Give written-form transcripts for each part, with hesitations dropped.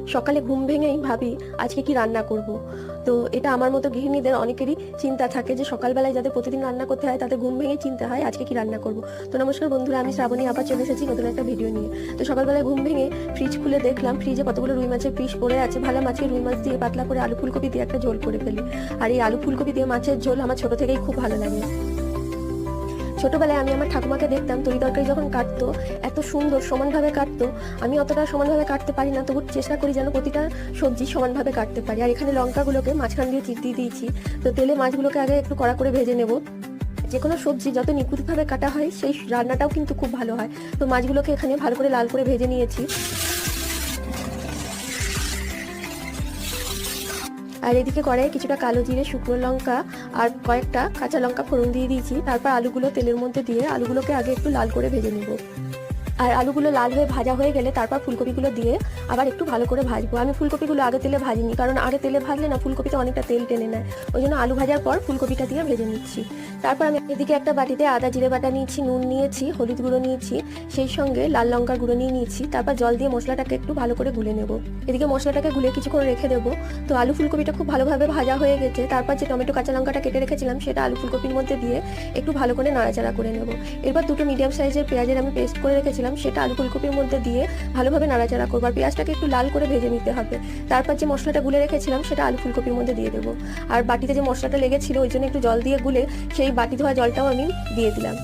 সকালে ঘুম ভেঙেই ভাবি আজকে কি রান্না করব। তো এটা আমার মতো গৃহিণীদের অনেকেরই চিন্তা থাকে যে সকালবেলায় যাদের প্রতিদিন রান্না করতে হয় তাদের ঘুম ভেঙেই চিন্তা হয় আজকে কি রান্না করব। তো নমস্কার বন্ধুরা, আমি শ্রাবণী আবার চলে এসেছি নতুন একটা ভিডিও নিয়ে। তো সকালবেলায় ঘুম ভেঙে ফ্রিজ খুলে দেখলাম ফ্রিজে কতগুলো রুই মাছের পিস পড়ে আছে। ভালো মাছের রুই মাছ দিয়ে পাতলা করে আলু ফুলকপি দিয়ে একটা ঝোল করে ফেলি। আর এই আলু ফুলকপি দিয়ে মাছের ঝোল আমার ছোট থেকেই খুব ভালো লাগে। ছোটবেলায় আমি আমার ঠাকুমাকে দেখতাম তরি তরকারি যখন কাটতো এত সুন্দর সমানভাবে কাটতো। আমি অতটা সমানভাবে কাটতে পারি না, তবু চেষ্টা করি যেন প্রতিটা সবজি সমানভাবে কাটতে পারি। আর এখানে লঙ্কাগুলোকে মাঝখান দিয়ে চিড় দিয়ে দিয়েছি। তো তেলে মাছগুলোকে আগে একটু কড়া করে ভেজে নেব। যে কোনো সবজি যত নিখুঁতভাবে কাটা হয় সেই রান্নাটাও কিন্তু খুব ভালো হয়। তো মাছগুলোকে এখানে ভালো করে লাল করে ভেজে নিয়েছি। আর এদিকে কড়াইয়ে কিছুটা কালো জিরে, শুকনো লঙ্কা আর কয়েকটা কাঁচা লঙ্কা ফোড়ন দিয়ে দিয়েছি। তারপর আলুগুলো তেলের মধ্যে দিয়ে আলুগুলোকে আগে একটু লাল করে ভেজে নেব। আর আলুগুলো লাল হয়ে ভাজা হয়ে গেলে তারপর ফুলকপিগুলো দিয়ে আবার একটু ভালো করে ভাজবো। আমি ফুলকপিগুলো আগে তেলে ভাজিনি, কারণ আগে তেলে ভাজলে না ফুলকপিতে অনেকটা তেল টেনে নেয়। ওই জন্য আলু ভাজার পর ফুলকপিটা দিয়ে ভেজে নিচ্ছি। তারপর আমি এদিকে একটা বাটিতে আদা জিরে বাটা নিয়েছি, নুন নিয়েছি, হলুদ গুঁড়ো নিয়েছি, সেই সঙ্গে লাল লঙ্কার গুঁড়ো নিয়ে নিয়েছি। তারপর জল দিয়ে মশলাটাকে একটু ভালো করে গুলে নেব। এদিকে মশলাটাকে গুলে কিছুক্ষণ রেখে দেবো। তো আলু ফুলকপিটা খুব ভালোভাবে ভাজা হয়ে গেছে। তারপর যে টমেটো কাঁচা লঙ্কাটা কেটে রেখেছিলাম সেটা আলু ফুলকপির মধ্যে দিয়ে একটু ভালো করে নাড়াচাড়া করে নেব। এরপর দুটো মিডিয়াম সাইজের পেঁয়াজের আমি পেস্ট করে রেখেছিলাম সেটা আলু ফুলকপির মধ্যে দিয়ে ভালোভাবে নাড়াচাড়া করবো। আর পেঁয়াজটাকে একটু লাল করে ভেজে নিতে হবে। তারপর যে মশলাটা গুলে রেখেছিলাম সেটা আলু ফুলকপির মধ্যে দিয়ে দেবো। আর বাটিতে যে মশলাটা লেগেছিল ওই জন্য একটু জল দিয়ে গুলে সেই বাটি ধোয়া জলটাও আমি দিয়ে দিলাম।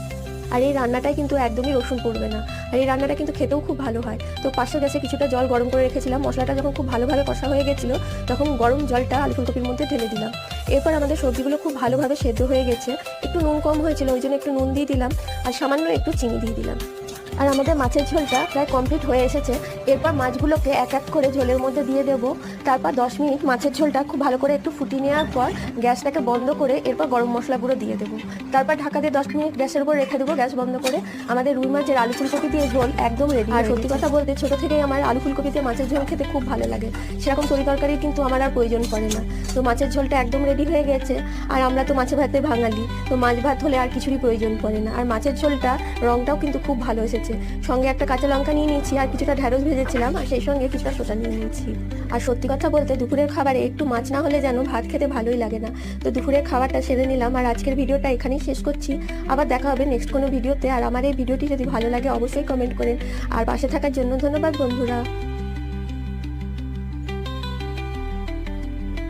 আর এই রান্নাটায় কিন্তু একদমই রসুন পড়বে না। আর এই রান্নাটা কিন্তু খেতেও খুব ভালো হয়। তো পাশের গ্যাসে কিছুটা জল গরম করে রেখেছিলাম। মশলাটা যখন খুব ভালোভাবে কষা হয়ে গেছিলো তখন গরম জলটা আলু ফুলকপির মধ্যে ঢেলে দিলাম। এরপর আমাদের সবজিগুলো খুব ভালোভাবে সেদ্ধ হয়ে গেছে। একটু নুন কম হয়েছিল ওই জন্য একটু নুন দিয়ে দিলাম আর সামান্য একটু চিনি দিয়ে দিলাম। আর আমাদের মাছের ঝোলটা প্রায় কমপ্লিট হয়ে এসেছে। এরপর মাছগুলোকে এক এক করে ঝোলের মধ্যে দিয়ে দেবো। তারপর 10 মিনিট মাছের ঝোলটা খুব ভালো করে একটু ফুটিয়ে নেওয়ার পর গ্যাসটাকে বন্ধ করে এরপর গরম মশলা গুঁড়ো দিয়ে দেবো। তারপর ঢাকা দিয়ে 10 মিনিট গ্যাসের উপর রেখে দেবো। গ্যাস বন্ধ করে আমাদের রুই মাছের আলু ফুলকপি দিয়ে ঝোল একদম রেডি। আর সত্যি কথা বলতে ছোটো থেকেই আমার আলু ফুলকপি দিয়ে মাছের ঝোল খেতে খুব ভালো লাগে। সেরকম তরি তরকারি কিন্তু আমার আর প্রয়োজন পড়ে না। তো মাছের ঝোলটা একদম রেডি হয়ে গেছে। আর আমরা তো মাছে ভাতে বাঙালি, তো মাছ ভাত হলে আর কিছুরই প্রয়োজন পড়ে না। আর মাছের ঝোলটা রংটাও কিন্তু খুব ভালো এসেছে। সঙ্গে একটা কাঁচা লঙ্কা নিয়ে নিয়েছি আর কিছুটা ঢ্যাঁড়স ভেজেছিলাম আর সেই সঙ্গে কিছুটা শসা নিয়ে নিয়েছি। আর সত্যি কথা বলতে দুপুরের খাবারে একটু মাছ না হলে যেন ভাত খেতে ভালোই লাগে না। তো দুপুরের খাবারটা সেরে নিলাম আর আজকের ভিডিওটা এখানেই শেষ করছি। আবার দেখা হবে নেক্সট কোনো ভিডিওতে। আর আমার এই ভিডিওটি যদি ভালো লাগে অবশ্যই কমেন্ট করেন। আর পাশে থাকার জন্য ধন্যবাদ বন্ধুরা।